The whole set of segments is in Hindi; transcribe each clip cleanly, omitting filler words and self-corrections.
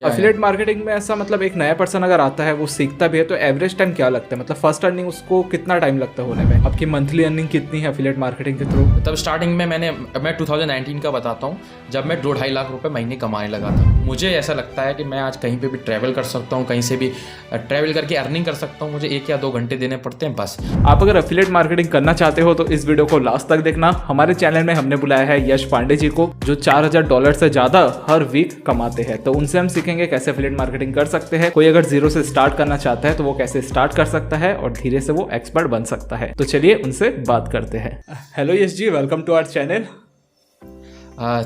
एफिलिएट मार्केटिंग में ऐसा मतलब एक नया पर्सन अगर आता है वो सीखता भी है तो एवरेज टाइम क्या लगता है, मतलब फर्स्ट अर्निंग उसको कितना टाइम लगता है होने में? आपकी मंथली अर्निंग कितनी है एफिलिएट मार्केटिंग के थ्रू? तब स्टार्टिंग में मैं 2019 का बताता हूँ, जब मैं 2-2.5 लाख रुपए महीने कमाने लगा था। मुझे ऐसा लगता है कि मैं आज कहीं पे भी ट्रैवल कर सकता हूँ, कहीं से भी ट्रैवल करके अर्निंग कर सकता हूँ। मुझे 1 या 2 घंटे देने पड़ते हैं बस। आप अगर एफिलिएट मार्केटिंग करना चाहते हो तो इस वीडियो को लास्ट तक देखना। हमारे चैनल में हमने बुलाया है यश पांडे जी को, जो $4000 से ज़्यादा हर वीक कमाते हैं। तो उनसे हम सीखेंगे कैसे एफिलिएट मार्केटिंग कर सकते हैं। कोई अगर जीरो से स्टार्ट करना चाहता है तो वो कैसे स्टार्ट कर सकता है और धीरे से वो एक्सपर्ट बन सकता है। तो चलिए उनसे बात करते हैं। Hello Yash ji, welcome to our channel.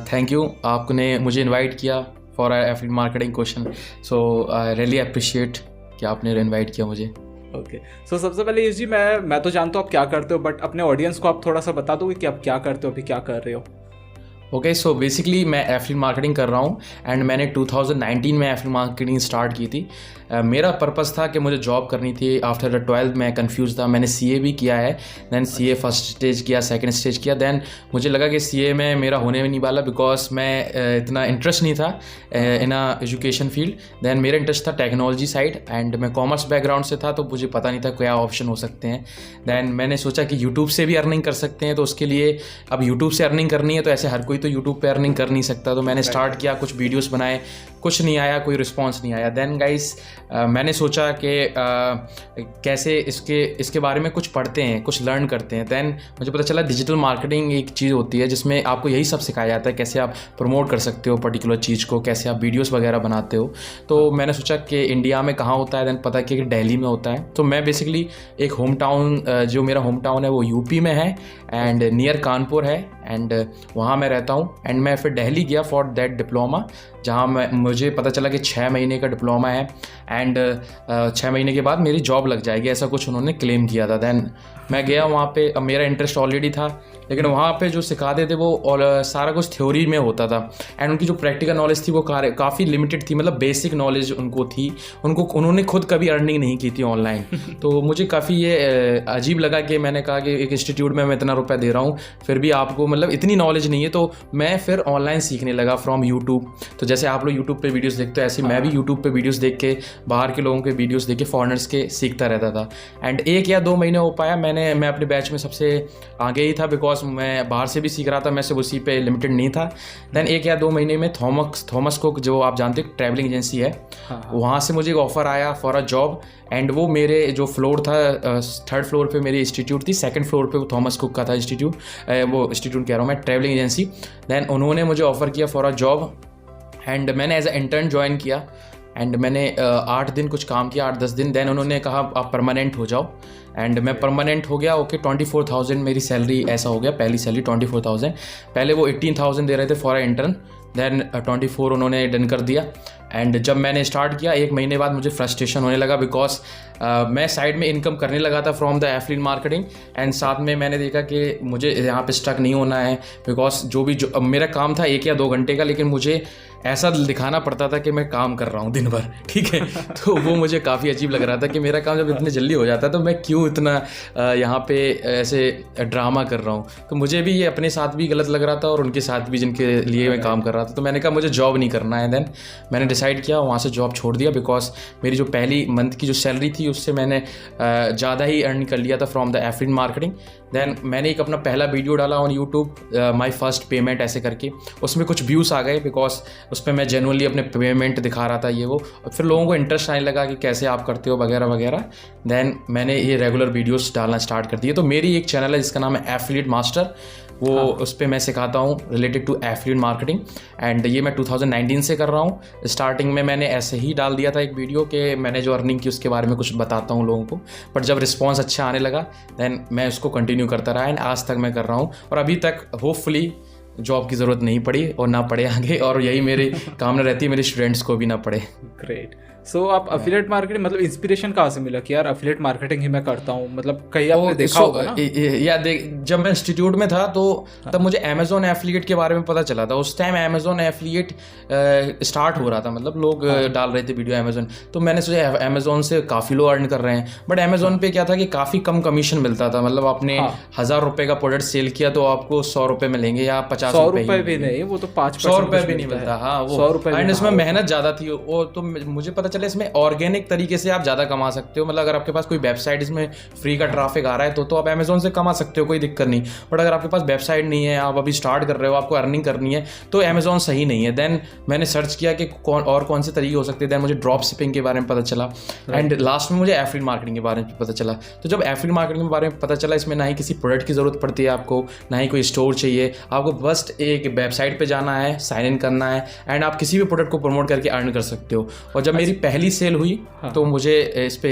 Thank you, आपने मुझे इनवाइट किया for affiliate marketing question. So I really appreciate कि आपने इनवाइट किया मुझे। ओके, सो सबसे पहले यश जी, मैं तो जानता हूँ आप क्या करते हो, बट अपने ऑडियंस को आप थोड़ा सा बता दोगे कि आप क्या करते हो, अभी क्या कर रहे हो? ओके, सो बेसिकली मैं एफिलिएट मार्केटिंग कर रहा हूँ एंड मैंने 2019 में एफिलिएट मार्केटिंग स्टार्ट की थी। मेरा पर्पस था कि मुझे जॉब करनी थी। आफ्टर द 12th मैं कंफ्यूज था। मैंने सीए भी किया है, देन सीए फर्स्ट स्टेज किया, सेकंड स्टेज किया। देन मुझे लगा कि सीए में मेरा होने नहीं वाला, बिकॉज मैं इतना इंटरेस्ट नहीं था इन एजुकेशन फील्ड। देन मेरा इंटरेस्ट था टेक्नोलॉजी साइड एंड मैं कॉमर्स बैकग्राउंड से था, तो मुझे पता नहीं था क्या ऑप्शन हो सकते हैं। देन मैंने सोचा कि यूट्यूब से भी अर्निंग कर सकते हैं, तो उसके लिए अब यूट्यूब से अर्निंग करनी है तो ऐसे हर कोई तो यूट्यूब पे अर्निंग कर नहीं सकता। तो मैंने स्टार्ट किया, कुछ वीडियोस बनाए, कुछ नहीं आया, कोई रिस्पांस नहीं आया। देन गाइस मैंने सोचा कि कैसे इसके बारे में कुछ पढ़ते हैं, कुछ लर्न करते हैं। देन मुझे पता चला डिजिटल मार्केटिंग एक चीज़ होती है जिसमें आपको यही सब सिखाया जाता है, कैसे आप प्रमोट कर सकते हो पर्टिकुलर चीज़ को, कैसे आप वीडियोस वगैरह बनाते हो। तो मैंने सोचा कि इंडिया में कहाँ होता है, देन पता कि दिल्ली में होता है। तो मैं बेसिकली एक होम टाउन, जो मेरा होम टाउन है वो यूपी में है एंड नियर कानपुर है एंड वहाँ मैं रहता हूँ। एंड मैं फिर दिल्ली गया फॉर दैट डिप्लोमा, जहाँ मुझे पता चला कि 6 महीने का डिप्लोमा है एंड 6 महीने के बाद मेरी जॉब लग जाएगी, ऐसा कुछ उन्होंने क्लेम किया था। देन मैं गया वहाँ पे। अब मेरा इंटरेस्ट ऑलरेडी था, लेकिन वहाँ पे जो सिखाते थे वो और सारा कुछ थ्योरी में होता था एंड उनकी जो प्रैक्टिकल नॉलेज थी वो काफ़ी लिमिटेड थी। मतलब बेसिक नॉलेज उनको थी, उन्होंने खुद कभी अर्निंग नहीं की थी ऑनलाइन। तो मुझे काफ़ी ये अजीब लगा कि मैंने कहा कि एक इंस्टीट्यूट में मैं इतना रुपया दे रहा हूँ, फिर भी आपको मतलब इतनी नॉलेज नहीं है। तो मैं फिर ऑनलाइन सीखने लगा फ्रॉम यूट्यूब। तो जैसे आप लोग यूट्यूब पे वीडियोस देखते हो, ऐसे मैं भी यूट्यूब पे वीडियोस देख के, बाहर के लोगों के वीडियोस देख के, फॉरेनर्स के सीखता रहता था। एंड 1 या 2 महीने हो पाया, मैं अपने बैच में सबसे आगे ही था, बिकॉज मैं बाहर से भी सीख रहा था, मैं सिर्फ उसी पे लिमिटेड नहीं था। देन 1 या 2 महीने में थॉमस कुक, जो आप जानते हो ट्रैवलिंग एजेंसी है, वहाँ से मुझे एक ऑफर आया फॉर अ जॉब। एंड वो मेरे जो फ्लोर था, 3rd फ्लोर पे मेरी इंस्टीट्यूट थी, 2nd फ्लोर पे वो थॉमस कुक का था इंस्टीट्यूट, वो इंस्टीट्यूट कह रहा हूँ मैं, ट्रैवलिंग एजेंसी। देन उन्होंने मुझे ऑफर किया फॉर अ जॉब एंड मैंने एज अ इंटर्न ज्वाइन किया एंड मैंने 8 दिन कुछ काम किया, 8-10 दिन। देन उन्होंने कहा आप परमानेंट हो जाओ एंड मैं परमानेंट हो गया। ओके, 24,000 मेरी सैलरी, ऐसा हो गया पहली सैलरी 24,000। पहले वो 18,000 दे रहे थे फॉर अ इंटर्न, देन 24 उन्होंने डन कर दिया। एंड जब मैंने स्टार्ट किया 1 महीने बाद मुझे फ्रस्ट्रेशन होने लगा, बिकॉज मैं साइड में इनकम करने लगा था from the affiliate marketing and साथ में मैंने देखा कि मुझे यहाँ पे स्टक नहीं होना है, बिकॉज जो मेरा काम था 1 या 2 घंटे का, लेकिन मुझे ऐसा दिखाना पड़ता था कि मैं काम कर रहा हूँ दिन भर, ठीक है। तो वो मुझे काफ़ी अजीब लग रहा था कि मेरा काम जब इतने जल्दी हो जाता है तो मैं क्यों इतना यहाँ पे ऐसे ड्रामा कर रहा हूँ। तो मुझे भी ये अपने साथ भी गलत लग रहा था और उनके साथ भी जिनके लिए मैं काम कर रहा था। तो मैंने कहा मुझे जॉब नहीं करना है। देन मैंने डिसाइड किया, वहाँ से जॉब छोड़ दिया, बिकॉज मेरी जो पहली मंथ की जो सैलरी थी उससे मैंने ज़्यादा ही अर्न कर लिया था from the affiliate marketing. Then मैंने एक अपना पहला वीडियो डाला on YouTube, my first payment ऐसे करके, उसमें कुछ व्यूज़ आ गए, बिकॉज उस पर मैं जेनुअनली अपने पेमेंट दिखा रहा था ये वो, और फिर लोगों को इंटरेस्ट आने लगा कि कैसे आप करते हो वगैरह वगैरह। देन मैंने ये रेगुलर वीडियोस डालना स्टार्ट कर दिए। तो मेरी एक चैनल है जिसका नाम है एफिलिएट मास्टर, वो उस पर मैं सिखाता हूँ related to affiliate marketing and ये मैं 2019 से कर रहा हूँ। स्टार्टिंग में मैंने ऐसे ही डाल दिया था एक वीडियो कि मैंने जो अर्निंग की उसके बारे में कुछ बताता हूँ लोगों को, बट जब रिस्पांस अच्छा आने लगा देन मैं उसको कंटिन्यू करता रहा एंड आज तक मैं कर रहा हूँ और अभी तक होपफुली जॉब की ज़रूरत नहीं पड़ी और ना पड़े आगे, और यही मेरी कामना रहती है मेरे स्टूडेंट्स को भी ना पड़े। ग्रेट। सो आप अफिलिएट मार्केटिंग मतलब इंस्पिरेशन कहाँ से मिला कि यार अफिलिएट मार्केटिंग ही मैं करता हूँ, मतलब कहीं आपने देखा होगा ना? या जब मैं इंस्टीट्यूट में था तो तब मुझे अमेजोन एफिलिएट के बारे में पता चला था। उस टाइम अमेजोन एफिलिएट स्टार्ट हो रहा था, मतलब लोग डाल रहे थे वीडियो अमेजोन, तो मैंने सोचा अमेजोन से काफ़ी लोग अर्न कर रहे हैं। बट अमेजोन पे क्या था कि काफ़ी कम कमीशन मिलता था, मतलब आपने 1000 रुपये का प्रोडक्ट सेल किया तो आपको 100 रुपये मिलेंगे या 50 रुपये भी नहीं, वो तो 5% 100 रुपये भी नहीं मिलता। हाँ, वो 100 रुपये, एंड इसमें मेहनत ज़्यादा थी। वो तो मुझे पता चला इसमें ऑर्गेनिक तरीके से आप ज़्यादा कमा सकते हो। मतलब अगर आपके पास कोई वेबसाइट इसमें फ्री का ट्रैफिक आ रहा है तो आप अमेजोन से कमा सकते हो, कोई दिक्कत नहीं। बट अगर आपके पास वेबसाइट नहीं है, आप अभी स्टार्ट कर रहे हो, आपको अर्निंग करनी है, तो अमेजोन सही नहीं है। देन मैंने सर्च किया कि कौन से तरीके हो सकते हैं। देन मुझे ड्रॉप शिपिंग के बारे में पता चला एंड लास्ट में मुझे एफिलिएट मार्केटिंग के बारे में पता चला। तो जब एफिलिएट मार्केटिंग के बारे में पता चला, इसमें ना ही किसी प्रोडक्ट की ज़रूरत पड़ती है आपको, ना ही कोई स्टोर चाहिए, आपको बस एक वेबसाइट पे जाना है, साइन इन करना है एंड आप किसी भी प्रोडक्ट को प्रमोट करके अर्न कर सकते हो। और जब मेरी पहली सेल हुई तो मुझे इस पे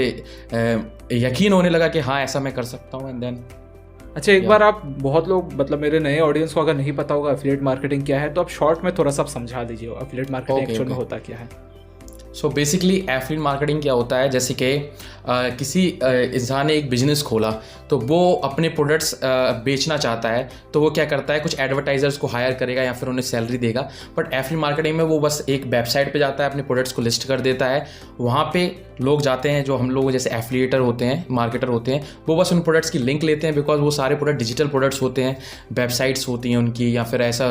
यकीन होने लगा कि हाँ ऐसा मैं कर सकता हूँ। एंड देन अच्छा, एक बार आप, बहुत लोग मतलब मेरे नए ऑडियंस को अगर नहीं पता होगा एफिलिएट मार्केटिंग क्या है, तो आप शॉर्ट में थोड़ा सा समझा दीजिए एफिलिएट मार्केटिंग एक्चुअल में होता क्या है। सो बेसिकली एफिलिएट मार्केटिंग क्या होता है, जैसे कि किसी इंसान ने एक बिजनेस खोला तो वो अपने प्रोडक्ट्स बेचना चाहता है, तो वो क्या करता है, कुछ एडवर्टाइजर्स को हायर करेगा या फिर उन्हें सैलरी देगा। बट एफिलिएट मार्केटिंग में वो बस एक वेबसाइट पे जाता है, अपने प्रोडक्ट्स को लिस्ट कर देता है, वहाँ पे लोग जाते हैं, जो हम लोग जैसे एफिलिएटर होते हैं, मार्केटर होते हैं, वो बस उन प्रोडक्ट्स की लिंक लेते हैं, बिकॉज वो सारे प्रोडक्ट डिजिटल प्रोडक्ट्स होते हैं, वेबसाइट्स होती हैं उनकी, या फिर ऐसा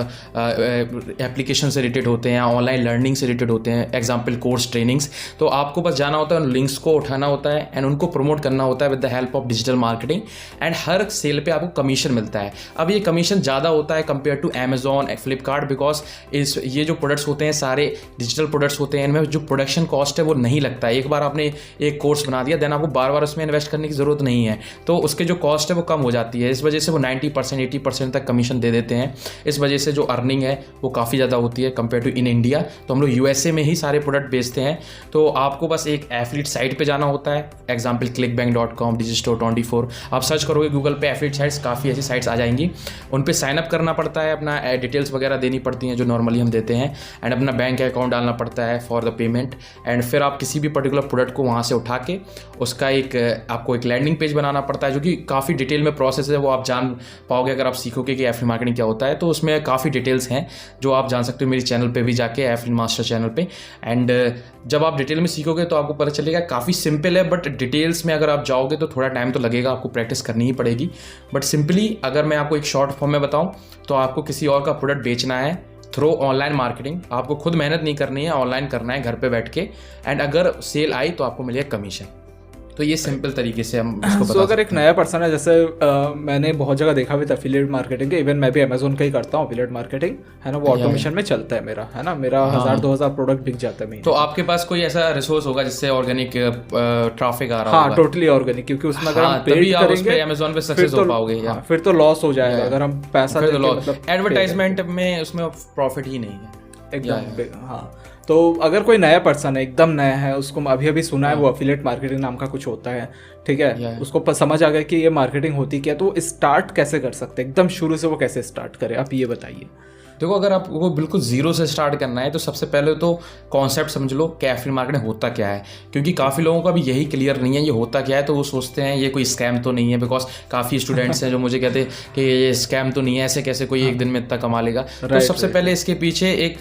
एप्लीकेशन से रिलेटेड होते हैं या ऑनलाइन लर्निंग से रिलेटेड होते हैं, एग्जाम्पल कोर्स, ट्रेनिंग्स। तो आपको बस जाना होता है, उन लिंक्स को उठाना होता है एंड उनको प्रमोट करना होता है with the help of digital marketing and हर सेल पे आपको कमीशन मिलता है। अब ये कमीशन ज़्यादा होता है compare to Amazon, Flipkart, because ये जो प्रोडक्ट्स होते हैं सारे डिजिटल प्रोडक्ट्स होते हैं, इनमें जो प्रोडक्शन कॉस्ट है वो नहीं लगता है। एक बार आपने एक कोर्स बना दिया, देन आपको बार बार उसमें इन्वेस्ट करने की ज़रूरत नहीं है, तो उसके जो कॉस्ट है वो कम हो जाती है। इस वजह से वो 90% 80% तक कमीशन दे देते हैं। इस वजह से जो अर्निंग है वो काफ़ी ज़्यादा होती है कंपेयर टू इन इंडिया। तो हम लोग यूएसए में ही सारे प्रोडक्ट बेचते हैं, तो आपको बस एक एफिलिएट साइट पे जाना होता है, एग्जाम्पल clickbank.com, digistore24, आप सर्च करोगे गूगल पे एफिलिएट साइट्स, काफ़ी ऐसी साइट्स आ जाएंगी। उन पे साइन अप करना पड़ता है, अपना डिटेल्स वगैरह देनी पड़ती हैं जो नॉर्मली हम देते हैं, एंड अपना बैंक अकाउंट डालना पड़ता है फॉर द पेमेंट। एंड फिर आप किसी भी पर्टिकुलर प्रोडक्ट को वहाँ से उठा के उसका आपको एक लैंडिंग पेज बनाना पड़ता है, जो कि काफ़ी डिटेल में प्रोसेस है, वो आप जान पाओगे अगर आप सीखोगे कि एफिलिएट मार्केटिंग क्या होता है। तो उसमें काफ़ी डिटेल्स हैं जो आप जान सकते हो मेरी चैनल पे भी जाके, एफिलिएट मास्टर चैनल पे। एंड जब आप डिटेल में सीखोगे तो आपको पता चलेगा काफ़ी सिंपल है, बट डिटेल्स में अगर आप जाओगे तो थोड़ा टाइम तो लगेगा, आपको प्रैक्टिस करनी ही पड़ेगी। बट सिंपली अगर मैं आपको एक शॉर्ट फॉर्म में बताऊं तो आपको किसी और का प्रोडक्ट बेचना है थ्रू ऑनलाइन मार्केटिंग, आपको खुद मेहनत नहीं करनी है, ऑनलाइन करना है घर पे बैठ के, एंड अगर सेल आई तो आपको मिलेगा कमीशन। तो ये सिंपल तरीके से हम इसको बता अगर एक नया पर्सन है, जैसे मैंने बहुत जगह देखा भी था एफिलिएट मार्केटिंग के, इवन मैं भी अमेजोन का ही करता हूँ एफिलिएट मार्केटिंग, है ना, वो ऑटोमेशन में चलता है मेरा, है ना, मेरा 1000-2000 प्रोडक्ट बिक जाता है। तो आपके पास कोई ऐसा रिसोर्स होगा जिससे ऑर्गेनिक ट्रैफिक आ रहा होगा? हाँ, टोटली ऑर्गेनिक, क्योंकि उसमें अगर हम पेड करेंगे अमेजोन पे सक्सेस हो पाओगे, फिर तो लॉस हो जाएगा अगर हम पैसा एडवर्टाइजमेंट में उसमें प्रॉफिट ही नहीं है एकदम। हाँ, तो अगर कोई नया पर्सन है, एकदम नया है, उसको अभी अभी सुना है वो एफिलिएट मार्केटिंग नाम का कुछ होता है, ठीक है, उसको समझ आ गया कि ये मार्केटिंग होती क्या, तो स्टार्ट कैसे कर सकते हैं, एकदम शुरू से वो कैसे स्टार्ट करे, आप ये बताइए। देखो, अगर आपको बिल्कुल जीरो से स्टार्ट करना है तो सबसे पहले तो कॉन्सेप्ट समझ लो कि एफिलिएट मार्केटिंग होता क्या है, क्योंकि काफ़ी लोगों का भी यही क्लियर नहीं है ये होता क्या है। तो वो सोचते हैं ये कोई स्कैम तो नहीं है, बिकॉज काफ़ी स्टूडेंट्स हैं जो मुझे कहते हैं कि ये स्कैम तो नहीं है, ऐसे कैसे कोई एक दिन में इतना कमा लेगा। तो सबसे पहले इसके पीछे एक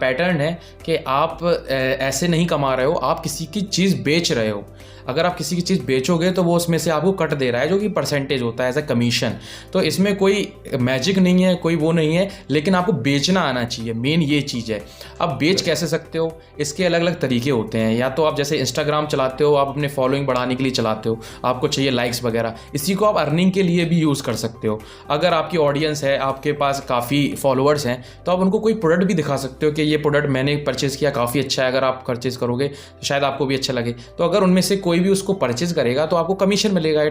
पैटर्न है कि आप ऐसे नहीं कमा रहे हो, आप किसी की चीज़ बेच रहे हो। अगर आप किसी की चीज़ बेचोगे तो वो उसमें से आपको कट दे रहा है, जो कि परसेंटेज होता है एज ए कमीशन। तो इसमें कोई मैजिक नहीं है, कोई वो नहीं है, लेकिन आपको बेचना आना चाहिए, मेन ये चीज़ है। अब बेच कैसे सकते हो, इसके अलग अलग तरीके होते हैं। या तो आप जैसे इंस्टाग्राम चलाते हो, आप अपने फॉलोइंग बढ़ाने के लिए चलाते हो, आपको चाहिए लाइक्स वगैरह, इसी को आप अर्निंग के लिए भी यूज़ कर सकते हो। अगर आपकी ऑडियंस है, आपके पास काफ़ी फॉलोअर्स हैं, तो आप उनको कोई प्रोडक्ट भी दिखा सकते हो कि ये प्रोडक्ट मैंने परचेज़ किया, काफ़ी अच्छा है, अगर आप परचेज़ करोगे तो शायद आपको भी अच्छा लगे। तो अगर उनमें से कोई भी उसको परचेज करेगा तो आपको कमीशन मिलेगा।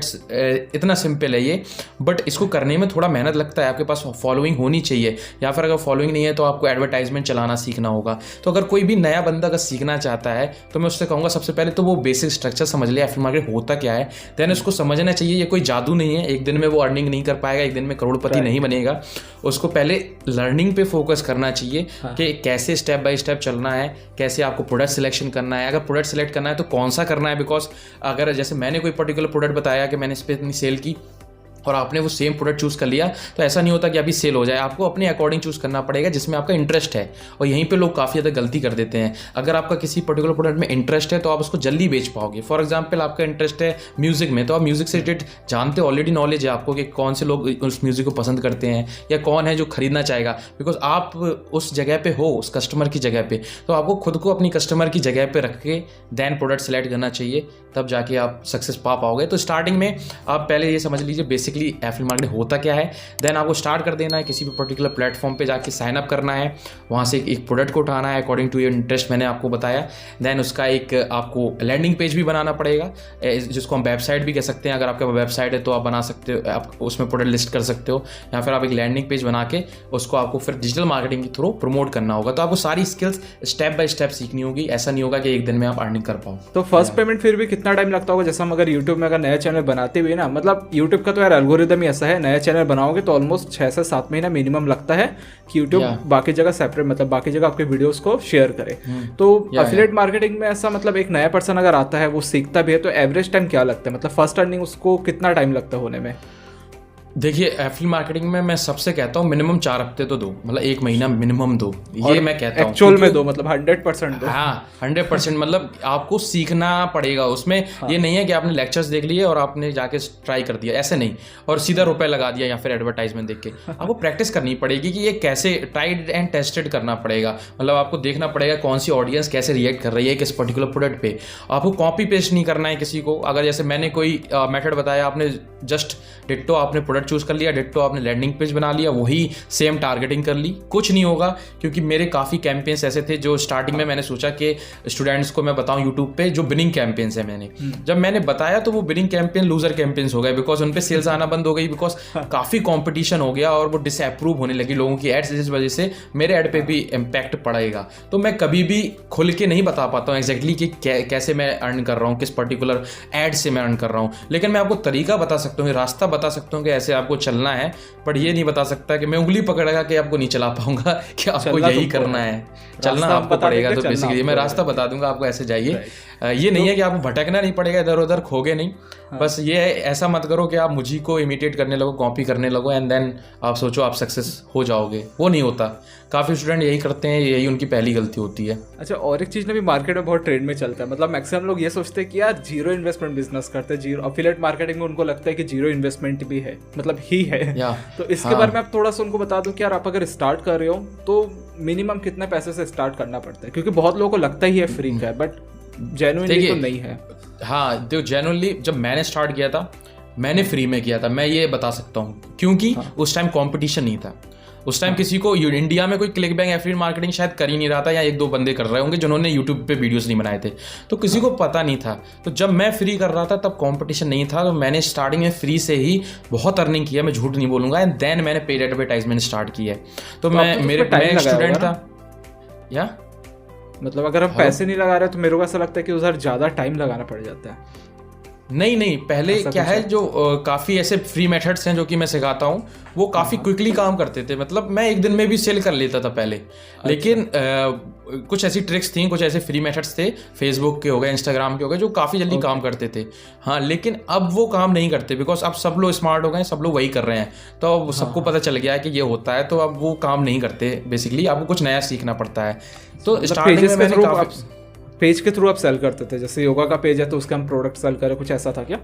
इतना सिंपल है ये, बट इसको करने में थोड़ा मेहनत लगता है, आपके पास फॉलोइंग होनी चाहिए, या फिर अगर फॉलोइंग नहीं है तो आपको एडवर्टाइजमेंट चलाना सीखना होगा। तो अगर कोई भी नया बंदा अगर सीखना चाहता है तो मैं उससे कहूँगा सबसे पहले तो वो बेसिक स्ट्रक्चर समझ ले एफिलिएट मार्केटिंग होता क्या है। देन उसको समझना चाहिए ये कोई जादू नहीं है, एक दिन में वो अर्निंग नहीं कर पाएगा, एक दिन में करोड़पति नहीं बनेगा। उसको पहले लर्निंग पे फोकस करना चाहिए कि कैसे स्टेप बाय स्टेप चलना है, कैसे आपको प्रोडक्ट सिलेक्शन करना है, अगर प्रोडक्ट सेलेक्ट करना है तो कौन सा करना है। बिकॉज अगर जैसे मैंने कोई पर्टिकुलर प्रोडक्ट बताया कि मैंने इस पर इतनी सेल की और आपने वो सेम प्रोडक्ट चूज़ कर लिया तो ऐसा नहीं होता कि अभी सेल हो जाए। आपको अपने अकॉर्डिंग चूज़ करना पड़ेगा जिसमें आपका इंटरेस्ट है, और यहीं पे लोग काफ़ी ज़्यादा गलती कर देते हैं। अगर आपका किसी पर्टिकुलर प्रोडक्ट में इंटरेस्ट है तो आप उसको जल्दी बेच पाओगे। फॉर एग्जांपल आपका इंटरेस्ट है म्यूज़िक में, तो आप म्यूज़िक से रिलेटेड जानते हो, ऑलरेडी नॉलेज है आपको कि कौन से लोग उस म्यूज़िक को पसंद करते हैं या कौन है जो खरीदना चाहेगा, बिकॉज आप उस जगह पर हो, उस कस्टमर की जगह पर। तो आपको खुद को अपनी कस्टमर की जगह पर रख के दैन प्रोडक्ट सेलेक्ट करना चाहिए, तब जाके आप सक्सेस पा पाओगे। तो स्टार्टिंग में आप पहले ये समझ लीजिए बेसिकली एफिलिएट मार्केटिंग होता क्या है। देन आपको स्टार्ट कर देना है, किसी भी पर्टिकुलर प्लेटफॉर्म पे जाके साइन अप करना है, वहाँ से एक प्रोडक्ट को उठाना है अकॉर्डिंग टू योर इंटरेस्ट, मैंने आपको बताया। देन उसका एक आपको लैंडिंग पेज भी बनाना पड़ेगा, जिसको हम वेबसाइट भी कह सकते हैं। अगर आपका वेबसाइट है तो आप बना सकते हो, आप उसमें प्रोडक्ट लिस्ट कर सकते हो, या फिर आप एक लैंडिंग पेज बना के उसको आपको फिर डिजिटल मार्केटिंग के थ्रू प्रमोट करना होगा। तो आपको सारी स्किल्स स्टेप बाय स्टेप सीखनी होगी, ऐसा नहीं होगा कि एक दिन में आप अर्निंग कर पाओ। तो फर्स्ट पेमेंट फिर भी कितना टाइम लगता होगा? जैसे हम अगर यूट्यूब में अगर नया चैनल बनाते हुए ना, मतलब यूट्यूब का तो यार एल्गोरिदम ही ऐसा है, नया चैनल बनाओगे तो ऑलमोस्ट 6 से 7 महीना मिनिमम लगता है कि यूट्यूब बाकी जगह सेपरेट, मतलब बाकी जगह आपके वीडियोस को शेयर करे। तो एफिलिएट मार्केटिंग में ऐसा, मतलब एक नया पर्सन अगर आता है वो सीखता भी है तो एवरेज टाइम क्या लगता है, मतलब फर्स्ट अर्निंग उसको कितना टाइम लगता है होने में? देखिए एफिलिएट मार्केटिंग में मैं सबसे कहता हूँ मिनिमम 4 हफ्ते तो दो, मतलब 1 महीना मिनिमम दो, ये मैं कहता हूँ एक्चुअल में दो, मतलब 100% दो। हाँ 100%, मतलब आपको सीखना पड़ेगा उसमें। ये नहीं है कि आपने लेक्चर्स देख लिए और आपने जाके ट्राई कर दिया, ऐसे नहीं, और सीधा रुपए लगा दिया या फिर एडवर्टाइजमेंट देख के। आपको प्रैक्टिस करनी पड़ेगी कि ये कैसे ट्राइड एंड टेस्टेड करना पड़ेगा, मतलब आपको देखना पड़ेगा कौन सी ऑडियंस कैसे रिएक्ट कर रही है किस पर्टिकुलर प्रोडक्ट पे। आपको कॉपी पेस्ट नहीं करना है किसी को। अगर जैसे मैंने कोई मेथड बताया, आपने जस्ट डिट्टो आपने प्रोडक्ट चूज कर लिया, डिट्टो आपने लैंडिंग पेज बना लिया, वही सेम टारगेटिंग कर ली, कुछ नहीं होगा। क्योंकि मेरे काफ़ी कैंपेन्स ऐसे थे जो स्टार्टिंग में मैंने सोचा कि स्टूडेंट्स को मैं बताऊं यूट्यूब पे जो बिनिंग कैंपेन्स है, मैंने जब मैंने बताया तो वो बिनिंग कैंपेन लूजर कैंपेन्स हो गए, बिकॉज उन पे सेल्स आना बंद हो गई, बिकॉज काफ़ी कॉम्पिटिशन हो गया और वो डिसअप्रूव होने लगी लोगों की एड्स, इस वजह से मेरे एड पे भी इम्पैक्ट पड़ेगा। तो मैं कभी भी खुल के नहीं बता पाता हूँ एग्जैक्टली कि कैसे मैं अर्न कर रहा हूँ, किस पर्टिकुलर एड से मैं अर्न कर रहा हूँ, लेकिन मैं आपको तरीका बता सकता हूँ, रास्ता बता सकता हूँ कि ऐसे आपको चलना है। बट ये नहीं बता सकता कि मैं उंगली पकड़ेगा कि आपको नहीं चला पाऊंगा कि आपको यही करना है, चलना आपको पड़ेगा। तो बेसिकली मैं रास्ता बता दूंगा आपको, ऐसे जाइए। ये नहीं है कि आपको भटकना नहीं पड़ेगा, इधर उधर खोगे नहीं। बस ये ऐसा मत करो कि आप मुझी को इमिटेट करने लगो, कॉपी करने लगो एंड देन आप सोचो आप सक्सेस हो जाओगे, वो नहीं होता। काफ़ी स्टूडेंट यही करते हैं, यही उनकी पहली गलती होती है। अच्छा, और एक चीज़ ना भी मार्केट में बहुत ट्रेंड में चलता है, मतलब मैक्सिमम लोग ये सोचते हैं कि यार जीरो इन्वेस्टमेंट बिजनेस करते हैं, जीरो एफिलिएट मार्केटिंग में उनको लगता है कि जीरो इन्वेस्टमेंट भी है, मतलब ही है। तो इसके बारे में आप थोड़ा सा उनको बता दो कि यार आप अगर स्टार्ट कर रहे हो तो मिनिमम कितने पैसे से स्टार्ट करना पड़ता है, क्योंकि बहुत लोगों को लगता ही है फ्री का है, बट जेन्युइनली तो नहीं है। हाँ, तो जेन्युइनली जब मैंने स्टार्ट किया था मैंने फ्री में किया था, मैं ये बता सकता हूँ, क्योंकि उस टाइम कंपटीशन नहीं था। उस टाइम किसी को इंडिया में कोई क्लिक बैंक एफिलिएट मार्केटिंग शायद कर ही नहीं रहा था, या 1-2 बंदे कर रहे होंगे जिन्होंने यूट्यूब पे वीडियोस नहीं बनाए थे, तो किसी को पता नहीं था। तो जब मैं फ्री कर रहा था तब कंपटीशन नहीं था, तो मैंने स्टार्टिंग में फ्री से ही बहुत अर्निंग किया, मैं झूठ नहीं बोलूँगा। एंड देन मैंने पेड एडवर्टाइजमेंट स्टार्ट किया है। तो मैं एक स्टूडेंट था, या मतलब अगर हम पैसे नहीं लगा रहे तो मेरे को ऐसा लगता है कि उधर ज़्यादा टाइम लगाना पड़ जाता है। नहीं, पहले क्या है जो काफ़ी ऐसे फ्री मेथड्स हैं जो कि मैं सिखाता हूँ, वो काफ़ी क्विकली काम करते थे, मतलब मैं एक दिन में भी सेल कर लेता था पहले। लेकिन कुछ ऐसी ट्रिक्स थी, कुछ ऐसे फ्री मेथड्स थे, फेसबुक के हो गए, इंस्टाग्राम के हो गए, जो काफ़ी जल्दी काम करते थे। हाँ, लेकिन अब वो काम नहीं करते, बिकॉज अब सब लोग स्मार्ट हो गए, सब लोग वही कर रहे हैं, तो अब सबको पता चल गया है कि ये होता है, तो अब वो काम नहीं करते। बेसिकली आपको कुछ नया सीखना पड़ता है। तो स्टार्टिंग में मैंने पेज के थ्रू आप सेल करते थे, जैसे योगा का पेज है तो उसका हम प्रोडक्ट सेल करें, कुछ ऐसा था क्या?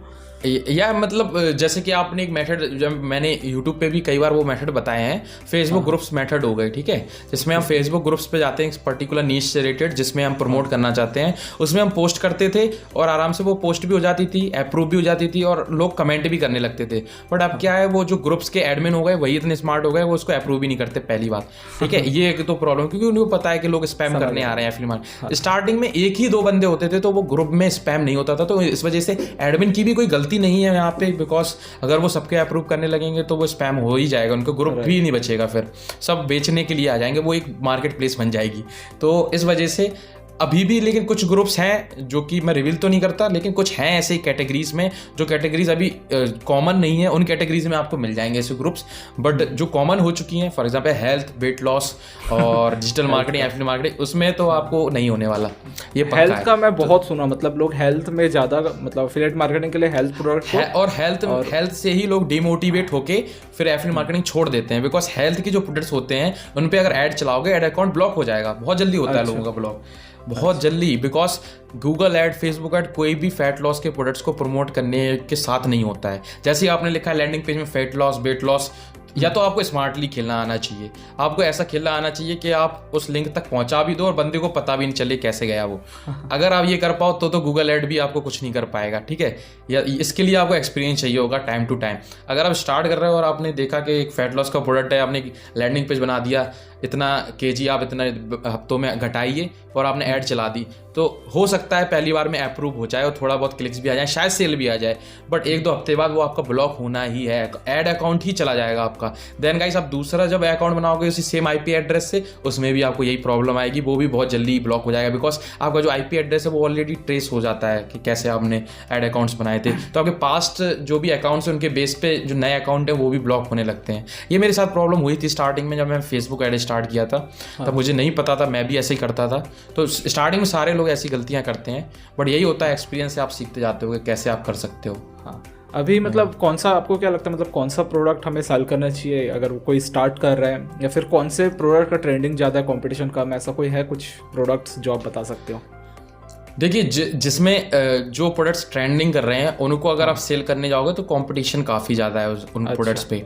या मतलब जैसे कि आपने एक मेथड, जब मैंने यूट्यूब पे भी कई बार वो मेथड बताए हैं, फेसबुक ग्रुप्स मेथड हो गए, ठीक है, जिसमें हम फेसबुक ग्रुप्स पे जाते हैं एक पर्टिकुलर नीश से रिलेटेड, जिसमें हम प्रमोट करना चाहते हैं, उसमें हम पोस्ट करते थे और आराम से वो पोस्ट भी हो जाती थी, अप्रूव भी हो जाती थी और लोग कमेंट भी करने लगते थे। बट अब क्या है, वो जो ग्रुप्स के एडमिन हो गए वही इतने स्मार्ट हो गए, वो उसको अप्रूव भी नहीं करते, पहली बात, ठीक है। ये एक तो प्रॉब्लम, क्योंकि उनको पता है कि लोग स्पैम करने आ रहे हैं एफिलिएट। स्टार्टिंग में एक ही 2 बंदे होते थे तो वो ग्रुप में स्पैम नहीं होता था। तो इस वजह से एडमिन की भी कोई गलती नहीं है यहाँ पे, बिकॉज अगर वो सबके अप्रूव करने लगेंगे तो वो स्पैम हो ही जाएगा, उनको ग्रुप भी नहीं बचेगा, फिर सब बेचने के लिए आ जाएंगे, वो एक मार्केट प्लेस बन जाएगी। तो इस वजह से अभी भी लेकिन कुछ ग्रुप्स हैं जो कि मैं रिवील तो नहीं करता, लेकिन कुछ हैं ऐसे कैटेगरीज में, जो कैटेगरीज अभी कॉमन नहीं है, उन कैटेगरीज में आपको मिल जाएंगे ऐसे ग्रुप्स। बट जो कॉमन हो चुकी हैं, for example health, weight loss और डिजिटल मार्केटिंग, एफिलिएट मार्केटिंग, उसमें तो आपको नहीं होने वाला, ये पक्का हेल्थ है। का मैं बहुत सुना, मतलब लोग हेल्थ में ज़्यादा, मतलब एफिलिएट मार्केटिंग के लिए हेल्थ प्रोडक्ट और हेल्थ से ही लोग डिमोटिवेट होके फिर एफिलिएट मार्केटिंग छोड़ देते हैं, बिकॉज हेल्थ के जो प्रोडक्ट्स होते हैं उन पे अगर ऐड चलाओगे, ऐड अकाउंट ब्लॉक हो जाएगा, बहुत जल्दी होता है लोगों का ब्लॉक, बहुत जल्दी, because Google add, Facebook ad कोई भी फैट लॉस के प्रोडक्ट्स को प्रमोट करने के साथ नहीं होता है। जैसे ही आपने लिखा है लैंडिंग पेज में फैट लॉस, वेट लॉस, या तो आपको स्मार्टली खेलना आना चाहिए, आपको ऐसा खेलना आना चाहिए कि आप उस लिंक तक पहुंचा भी दो और बंदे को पता भी नहीं चले कैसे गया वो। अगर आप ये कर पाओ तो गूगल ऐड भी आपको कुछ नहीं कर पाएगा, ठीक है। या इसके लिए आपको एक्सपीरियंस चाहिए होगा टाइम टू टाइम। अगर आप स्टार्ट कर रहे हो और आपने देखा कि एक फैट लॉस का प्रोडक्ट है, आपने लैंडिंग पेज बना दिया, इतना केजी आप इतना हफ्तों में घटाइए और आपने ऐड चला दी, तो हो सकता है पहली बार में अप्रूव हो जाए और थोड़ा बहुत क्लिक्स भी आ जाए, शायद सेल भी आ जाए, बट 1-2 हफ्ते बाद वो आपका ब्लॉक होना ही है, ऐड अकाउंट ही चला जाएगा आपका। देन गाइस आप दूसरा जब अकाउंट बनाओगे उसी सेम आईपी एड्रेस से, उसमें भी आपको यही प्रॉब्लम आएगी, वो भी बहुत जल्दी ब्लॉक हो जाएगा, बिकॉज आपका जो आईपी एड्रेस है वो ऑलरेडी ट्रेस हो जाता है कि कैसे आपने ऐड अकाउंट्स बनाए थे। तो आपके पास्ट जो भी अकाउंट्स हैं उनके बेस पे जो नए अकाउंट है वो भी ब्लॉक होने लगते हैं। ये मेरे साथ प्रॉब्लम हुई थी स्टार्टिंग में, जब मैं फेसबुक ऐड स्टार्ट किया था तब मुझे नहीं पता था, मैं भी ऐसे ही करता था। तो स्टार्टिंग में सारे लोग ऐसी गलतियां करते हैं, बट यही होता है, एक्सपीरियंस से आप सीखते जाते हो कि कैसे आप कर सकते हो। हाँ, अभी मतलब कौन सा, आपको क्या लगता है, मतलब कौन सा प्रोडक्ट हमें सेल करना चाहिए अगर कोई स्टार्ट कर रहा है, या फिर कौन से प्रोडक्ट का ट्रेंडिंग ज़्यादा है, कंपटीशन कम है, ऐसा कोई है कुछ प्रोडक्ट्स जो आप बता सकते हो? देखिए जिसमें जो प्रोडक्ट्स ट्रेंडिंग कर रहे हैं उनको अगर आप सेल करने जाओगे तो कंपटीशन काफ़ी ज़्यादा है उन प्रोडक्ट्स पे।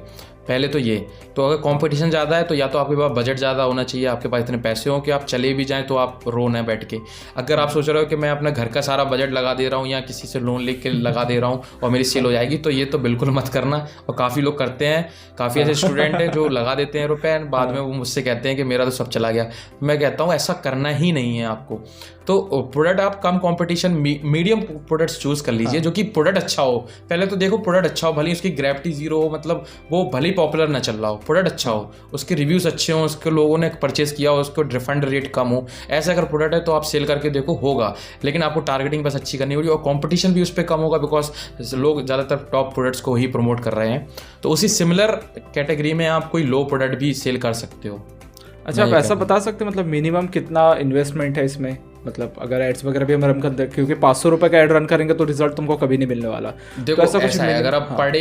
पहले तो ये, तो अगर कंपटीशन ज़्यादा है तो या तो आपके पास बजट ज़्यादा होना चाहिए, आपके पास इतने पैसे हो कि आप चले भी जाएं तो आप रो ना बैठ के। अगर आप सोच रहे हो कि मैं अपना घर का सारा बजट लगा दे रहा हूँ या किसी से लोन लेके लगा दे रहा हूँ और मेरी सेल हो जाएगी, तो ये तो बिल्कुल मत करना। और काफ़ी लोग करते हैं, काफ़ी ऐसे स्टूडेंट हैं जो लगा देते हैं रुपए, बाद में वो मुझसे कहते हैं कि मेरा तो सब चला गया। मैं कहता हूँ ऐसा करना ही नहीं है आपको। तो प्रोडक्ट आप कम कंपटीशन मीडियम प्रोडक्ट्स चूज कर लीजिए, जो कि प्रोडक्ट अच्छा हो। पहले तो देखो प्रोडक्ट अच्छा हो, भले उसकी ग्रेविटी जीरो हो, मतलब वो भले पॉपुलर ना चल रहा हो, प्रोडक्ट अच्छा हो, उसके रिव्यूज अच्छे हो, उसके लोगों ने परचेस किया हो, उसको रिफंड रेट कम हो, ऐसा अगर प्रोडक्ट है तो आप सेल करके देखो, होगा। लेकिन आपको टारगेटिंग बस अच्छी करनी होगी और कंपटीशन भी उस पर कम होगा, बिकॉज लोग ज़्यादातर टॉप प्रोडक्ट्स को ही प्रमोट कर रहे हैं। तो उसी सिमिलर कैटेगरी में आप कोई लो प्रोडक्ट भी सेल कर सकते हो। अच्छा, आप ऐसा बता सकते हैं मतलब मिनिमम कितना इन्वेस्टमेंट है इसमें, मतलब अगर एड्स वगैरह भी हम रन कर दें, क्योंकि 500 रुपये का एड रन करेंगे तो रिजल्ट तुमको कभी नहीं मिलने वाला। देखो तो ऐसा है, अगर आप पर डे,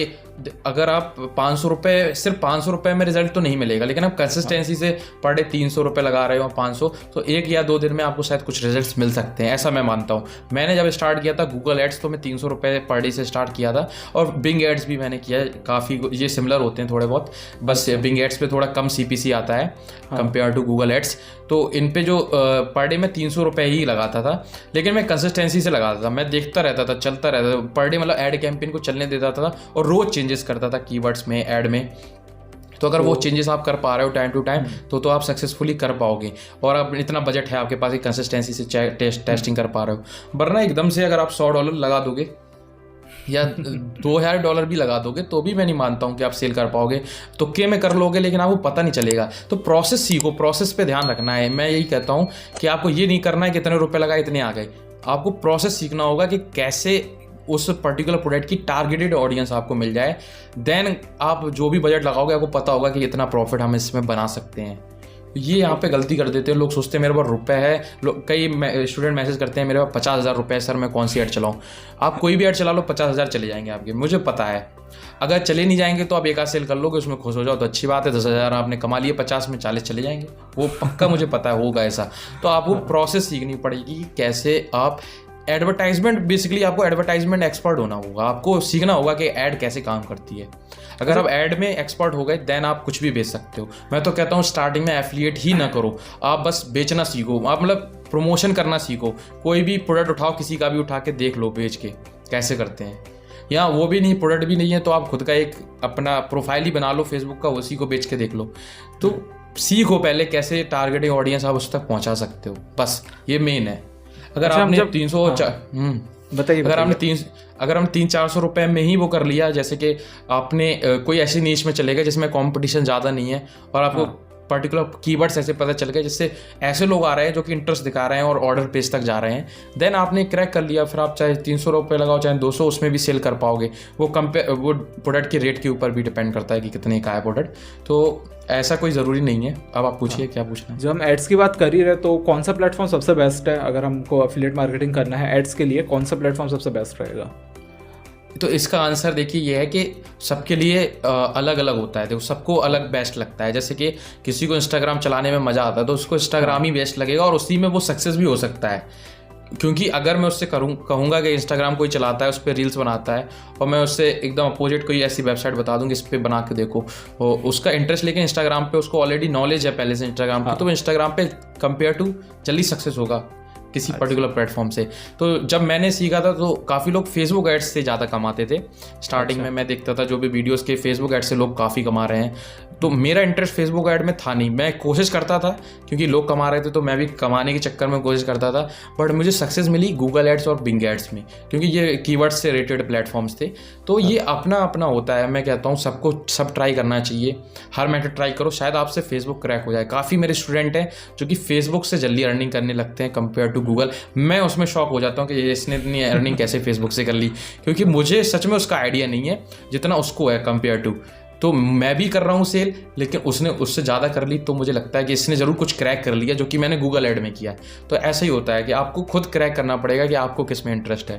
अगर आप 500 रुपये, सिर्फ 500 रुपये में रिजल्ट तो नहीं मिलेगा, लेकिन आप कंसिस्टेंसी से पर डे 300 रुपये लगा रहे हो, 500, तो 1 या 2 दिन में आपको शायद कुछ रिजल्ट्स मिल सकते हैं, ऐसा मैं मानता हूँ। मैंने जब स्टार्ट किया था गूगल एड्स तो मैं 300 रुपये पर डे से स्टार्ट किया था, और बिंग एड्स भी मैंने किया है, काफ़ी ये सिमिलर होते हैं थोड़े बहुत, बस बिंग एड्स पे थोड़ा कम CPC आता है कंपेयर टू गूगल एड्स। तो इन पे जो पर डे में 300 रुपये ही लगाता था, लेकिन मैं कंसिस्टेंसी से लगाता था, मैं देखता रहता था, चलता रहता था पर डे, मतलब ऐड कैंपेन को चलने देता था और रोज चेंजेस करता था कीवर्ड्स में, ऐड में। तो अगर वो चेंजेस आप कर पा रहे हो टाइम टू टाइम तो आप सक्सेसफुली कर पाओगे, और अब इतना बजट है आपके पास कि कंसिस्टेंसी से टेस्टिंग कर पा रहे हो। वरना एकदम से अगर आप $100 लगा दोगे या $2000 भी लगा दोगे तो भी मैं नहीं मानता हूँ कि आप सेल कर पाओगे। तुक्के में कर लोगे लेकिन आपको पता नहीं चलेगा। तो प्रोसेस सीखो, प्रोसेस पे ध्यान रखना है। मैं यही कहता हूँ कि आपको ये नहीं करना है कि इतने रुपए लगाए इतने आ गए, आपको प्रोसेस सीखना होगा कि कैसे उस पर्टिकुलर प्रोडक्ट की टारगेटेड ऑडियंस आपको मिल जाए। देन आप जो भी बजट लगाओगे आपको पता होगा कि इतना प्रॉफिट हम इसमें बना सकते हैं। ये यहाँ पे गलती कर देते हैं लोग, सोचते हैं मेरे पास रुपए है। कई स्टूडेंट मैसेज करते हैं मेरे पास 50,000 रुपये, सर मैं कौन सी ऐड चलाऊँ। आप कोई भी ऐड चला लो, 50,000 चले जाएंगे आपके, मुझे पता है। अगर चले नहीं जाएंगे तो आप एक आध सेल कर लोगे, उसमें खुश हो जाओ तो अच्छी बात है, 10,000 आपने कमा लिए, 50 में 40 चले जाएंगे, वो पक्का मुझे पता है होगा ऐसा। तो आपको प्रोसेस सीखनी पड़ेगी कैसे आप एडवर्टाइजमेंट, बेसिकली आपको एडवर्टाइजमेंट एक्सपर्ट होना होगा, आपको सीखना होगा कि ऐड कैसे काम करती है। अगर आप ऐड में एक्सपर्ट हो गए देन आप कुछ भी बेच सकते हो। मैं तो कहता हूँ स्टार्टिंग में एफिलिएट ही ना करो, आप बस बेचना सीखो, आप मतलब प्रमोशन करना सीखो। कोई भी प्रोडक्ट उठाओ, किसी का भी उठा के देख लो बेच के कैसे करते हैं, या वो भी नहीं, प्रोडक्ट भी नहीं है तो आप खुद का एक अपना प्रोफाइल ही बना लो फेसबुक का, उसी को बेच के देख लो। तो सीखो पहले कैसे टारगेटिंग ऑडियंस आप उस तक पहुँचा सकते हो, बस ये मेन है। अगर अच्छा, हम आपने जब- 300 बताइए अगर बताइए। आपने अगर हम 300-400 रुपए में ही वो कर लिया, जैसे कि आपने कोई ऐसी नीश में चले गए जिसमें कंपटीशन ज़्यादा नहीं है और आपको पर्टिकुलर कीवर्ड्स ऐसे पता चल गए जिससे ऐसे लोग आ रहे हैं जो कि इंटरेस्ट दिखा रहे हैं और ऑर्डर पेज तक जा रहे हैं, देन आपने क्रैक कर लिया। फिर आप चाहे 300 रुपये लगाओ चाहे 200, उसमें भी सेल कर पाओगे। वो वो प्रोडक्ट के रेट के ऊपर भी डिपेंड करता है कि कितने का है प्रोडक्ट। तो ऐसा कोई ज़रूरी नहीं है। अब आप पूछिए क्या पूछना है। जब हम एड्स की बात कर ही रहे तो कौन सा प्लेटफॉर्म सबसे बेस्ट है अगर हमको एफिलिएट मार्केटिंग करना है एड्स के लिए, कौन सा प्लेटफॉर्म सबसे बेस्ट रहेगा? तो इसका आंसर देखिए ये है कि सबके लिए अलग अलग होता है। देखो सबको अलग बेस्ट लगता है। जैसे कि किसी को इंस्टाग्राम चलाने में मज़ा आता है तो उसको इंस्टाग्राम ही बेस्ट लगेगा और उसी में वो सक्सेस भी हो सकता है। क्योंकि अगर मैं उससे कहूँगा कि इंस्टाग्राम कोई चलाता है, उस पर रील्स बनाता है, और मैं उससे एकदम अपोजिट कोई ऐसी वेबसाइट बता दूँगी इस पर बना के देखो, और उसका इंटरेस्ट लेकिन इंस्टाग्राम पे उसको ऑलरेडी नॉलेज है पहले से इंस्टाग्राम की, तो वो इंस्टाग्राम पे कंपेयर टू जल्दी सक्सेस होगा किसी पर्टिकुलर प्लेटफॉर्म से। तो जब मैंने सीखा था तो काफ़ी लोग फेसबुक एड्स से ज़्यादा कमाते थे। स्टार्टिंग में मैं देखता था जो भी वीडियोस के फेसबुक एड से लोग काफ़ी कमा रहे हैं। तो मेरा इंटरेस्ट फेसबुक ऐड में था नहीं। मैं कोशिश करता था क्योंकि लोग कमा रहे थे तो मैं भी कमाने के चक्कर में कोशिश करता था, बट मुझे सक्सेस मिली गूगल एड्स और बिंग एड्स में, क्योंकि ये कीवर्ड्स से रिलेटेड प्लेटफॉर्म्स थे। तो ये अपना अपना होता है। मैं कहता हूँ सबको सब ट्राई करना चाहिए, हर मेथड ट्राई करो, शायद आपसे फेसबुक क्रैक हो जाए। काफ़ी मेरे स्टूडेंट हैं जो कि फेसबुक से जल्दी अर्निंग करने लगते हैं कंपेयर टू गूगल। मैं उसमें शॉक हो जाता हूँ कि इसने इतनी अर्निंग कैसे फेसबुक से कर ली, क्योंकि मुझे सच में उसका आइडिया नहीं है जितना उसको है कंपेयर टू। तो मैं भी कर रहा हूँ सेल, लेकिन उसने उससे ज़्यादा कर ली, तो मुझे लगता है कि इसने ज़रूर कुछ क्रैक कर लिया जो कि मैंने गूगल ऐड में किया है। तो ऐसा ही होता है कि आपको खुद क्रैक करना पड़ेगा कि आपको किस में इंटरेस्ट है,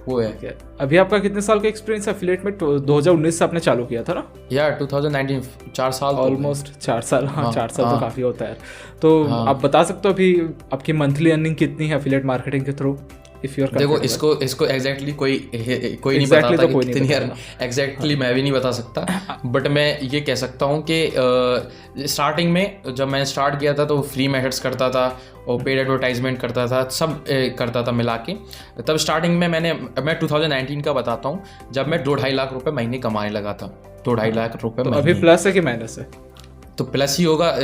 वो है। अभी आपका कितने साल का एक्सपीरियंस एफिलिएट में? 2019 से आपने चालू किया था ना? यार 2019, 4 साल, ऑलमोस्ट 4 साल। हाँ, 4 साल हाँ। तो काफ़ी होता है। तो आप बता सकते हो अभी आपकी मंथली अर्निंग कितनी है एफिलिएट मार्केटिंग के थ्रू? देखो इसको एग्जैक्टली कोई नहीं Exactly बताता तो कि कोई नहीं कितनी बताता। एग्जैक्टली मैं भी नहीं बता सकता, बट मैं ये कह सकता हूँ कि स्टार्टिंग में जब मैंने स्टार्ट किया था तो फ्री मेथड्स करता था और पेड एडवर्टाइजमेंट करता था, सब करता था मिला के। तब स्टार्टिंग में मैं 2019 का बताता हूँ, जब मैं 2-2.5 लाख रुपए महीने कमाने लगा था। 2-2.5 लाख रुपए तो महीने। अभी प्लस है कि माइनस है? तो प्लस ही होगा,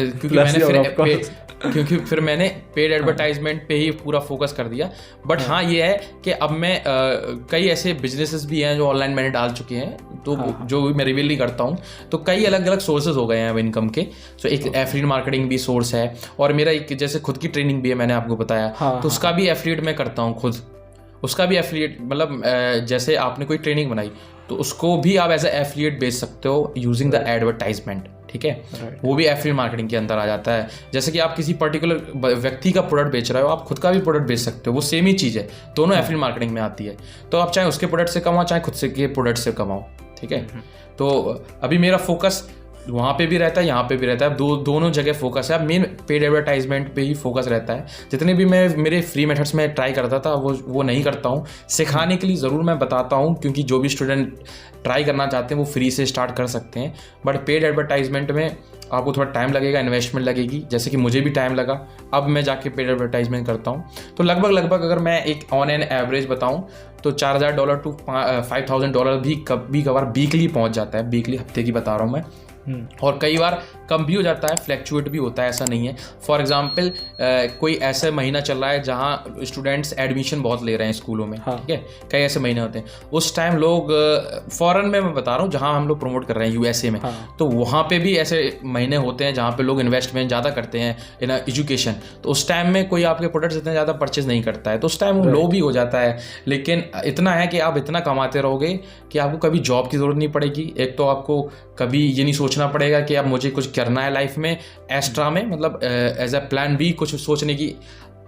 क्योंकि फिर मैंने पेड एडवर्टाइजमेंट पे ही पूरा फोकस कर दिया। बट हाँ ये है कि अब मैं कई ऐसे बिजनेसेस भी हैं जो ऑनलाइन मैंने डाल चुके हैं, तो जो मैं रिवील नहीं करता हूँ। तो कई अलग अलग सोर्सेज हो गए हैं अब इनकम के। सो एक एफिलिएट मार्केटिंग भी सोर्स है, और मेरा एक जैसे खुद की ट्रेनिंग भी है, मैंने आपको बताया। तो उसका भी एफिलिएट मैं करता हूँ खुद। उसका भी एफिलिएट मतलब जैसे आपने कोई ट्रेनिंग बनाई तो उसको भी आप एज ए एफिलिएट बेच सकते हो यूजिंग द एडवर्टाइजमेंट, ठीक है। वो भी एफिलिएट मार्केटिंग के अंदर आ जाता है। जैसे कि आप किसी पर्टिकुलर व्यक्ति का प्रोडक्ट बेच रहे हो, आप खुद का भी प्रोडक्ट बेच सकते हो, वो सेम ही चीज़ है, दोनों एफिलिएट मार्केटिंग में आती है। तो आप चाहे उसके प्रोडक्ट से कमाओ चाहे खुद से के प्रोडक्ट से कमाओ, ठीक है। तो अभी मेरा फोकस वहाँ पे भी रहता है, यहाँ पे भी रहता है, दोनों जगह फोकस है। अब मेन पेड एडवर्टाइजमेंट पे ही फोकस रहता है। जितने भी मैं मेरे फ्री मेथड्स में ट्राई करता था वो नहीं करता हूँ। सिखाने के लिए ज़रूर मैं बताता हूँ, क्योंकि जो भी स्टूडेंट ट्राई करना चाहते हैं वो फ्री से स्टार्ट कर सकते हैं। बट पेड एडवर्टाइजमेंट में आपको थोड़ा टाइम लगेगा, इन्वेस्टमेंट लगेगी, जैसे कि मुझे भी टाइम लगा। अब मैं जाके पेड एडवर्टाइजमेंट करता हूँ। तो लगभग अगर मैं एक ऑन एन एवरेज बताऊँ तो $4,000 टू $5,000 भी कभी कभार वीकली पहुँच जाता है। वीकली, हफ्ते की बता रहा हूँ मैं। और कई बार कम भी हो जाता है, फ्लैक्चुएट भी होता है, ऐसा नहीं है। फॉर एग्जांपल कोई ऐसा महीना चल रहा है जहाँ स्टूडेंट्स एडमिशन बहुत ले रहे हैं स्कूलों में, ठीक है। कई ऐसे महीने होते हैं, उस टाइम लोग फॉरेन में मैं बता रहा हूँ जहाँ हम लोग प्रमोट कर रहे हैं यूएसए में, तो वहाँ पे भी ऐसे महीने होते हैं जहाँ पे लोग इन्वेस्टमेंट ज़्यादा करते हैं इन एजुकेशन। तो उस टाइम में कोई आपके प्रोडक्ट्स इतने ज़्यादा परचेज नहीं करता है, तो उस टाइम वो लो भी हो जाता है। लेकिन इतना है कि आप इतना कमाते रहोगे कि आपको कभी जॉब की ज़रूरत नहीं पड़ेगी। एक तो आपको कभी ये नहीं सोचना पड़ेगा कि अब मुझे कुछ करना है लाइफ में एक्स्ट्रा में, मतलब एज अ प्लान बी कुछ सोचने की।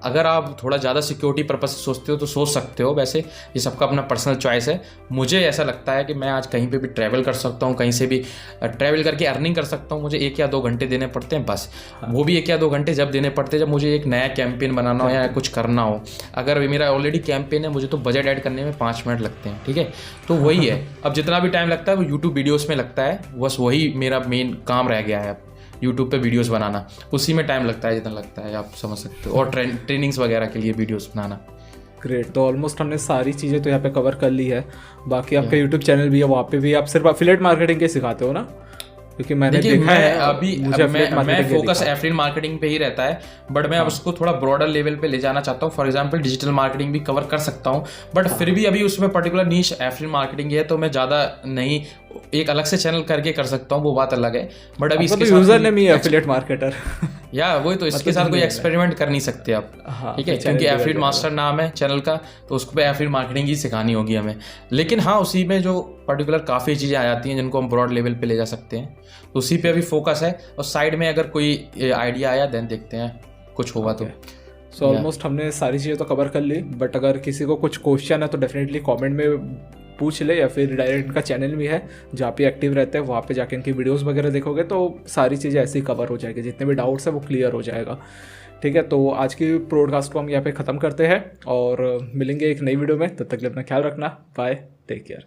अगर आप थोड़ा ज़्यादा सिक्योरिटी पर्पस से सोचते हो तो सोच सकते हो, वैसे ये सबका अपना पर्सनल चॉइस है। मुझे ऐसा लगता है कि मैं आज कहीं पे भी ट्रैवल कर सकता हूँ, कहीं से भी ट्रैवल करके अर्निंग कर सकता हूँ। मुझे 1 या 2 घंटे देने पड़ते हैं बस। वो भी 1 या 2 घंटे जब देने पड़ते हैं जब मुझे एक नया कैंपेन बनाना हो या कुछ करना हो। अगर मेरा ऑलरेडी कैंपेन है, मुझे तो बजट ऐड करने में 5 मिनट लगते हैं, ठीक है। तो वही है, अब जितना भी टाइम लगता है वो यूट्यूब वीडियोज़ में लगता है, बस वही मेरा मेन काम रह गया है अब यूट्यूब पे वीडियोस बनाना। उसी में टाइम लगता है जितना लगता है, आप समझ सकते हो। और ट्रेनिंग्स वगैरह के लिए वीडियोस बनाना। ग्रेट। तो ऑलमोस्ट हमने सारी चीज़ें तो यहाँ पे कवर कर ली है। बाकी आपका यूट्यूब चैनल भी है, वहाँ पे भी आप सिर्फ एफिलिएट मार्केटिंग के सिखाते हो ना? क्योंकि मैंने देखिए देखा मैं है अभी मुझे affiliate मैं marketing का फोकस दिखा। एफिलिएट मार्केटिंग पे ही रहता है, बट मैं अब उसको थोड़ा ब्रॉडर लेवल पे ले जाना चाहता हूँ। फॉर एग्जांपल डिजिटल मार्केटिंग भी कवर कर सकता हूँ, बट फिर भी अभी उसमें पर्टिकुलर नीश एफिलिएट मार्केटिंग है, तो मैं ज़्यादा नहीं, एक अलग से चैनल करके कर सकता हूँ, वो बात अलग है। बट अभी आपका इसके तो यूजर साथ नेम ही है एफिलिएट मार्केटर। या वही तो, इसके साथ कोई एक्सपेरिमेंट कर नहीं सकते आप, हाँ, ठीक है, फिर क्योंकि channel एफिलिएट बिगड़ मास्टर नाम है चैनल का, तो उसको पे एफिलिएट मार्केटिंग ही सिखानी होगी हमें। लेकिन हाँ, उसी में जो पर्टिकुलर काफ़ी चीज़ें आ जाती हैं जिनको हम ब्रॉड लेवल पे ले जा सकते हैं, तो उसी पे अभी फोकस है। और साइड में अगर कोई आइडिया आया देन देखते हैं कुछ होगा तो। सो ऑलमोस्ट हमने सारी चीज़ें तो कवर कर ली, बट अगर किसी को कुछ क्वेश्चन है तो डेफिनेटली कमेंट में पूछ ले, या फिर डायरेक्ट इनका चैनल भी है जहाँ पे एक्टिव रहते हैं, वहाँ पे जाके इनकी वीडियोस वगैरह देखोगे तो सारी चीज़ें ऐसे ही कवर हो जाएगी, जितने भी डाउट्स है वो क्लियर हो जाएगा। ठीक है, तो आज की पॉडकास्ट को हम यहाँ पे ख़त्म करते हैं और मिलेंगे एक नई वीडियो में। तब तक के लिए अपना ख्याल रखना। Bye, take care.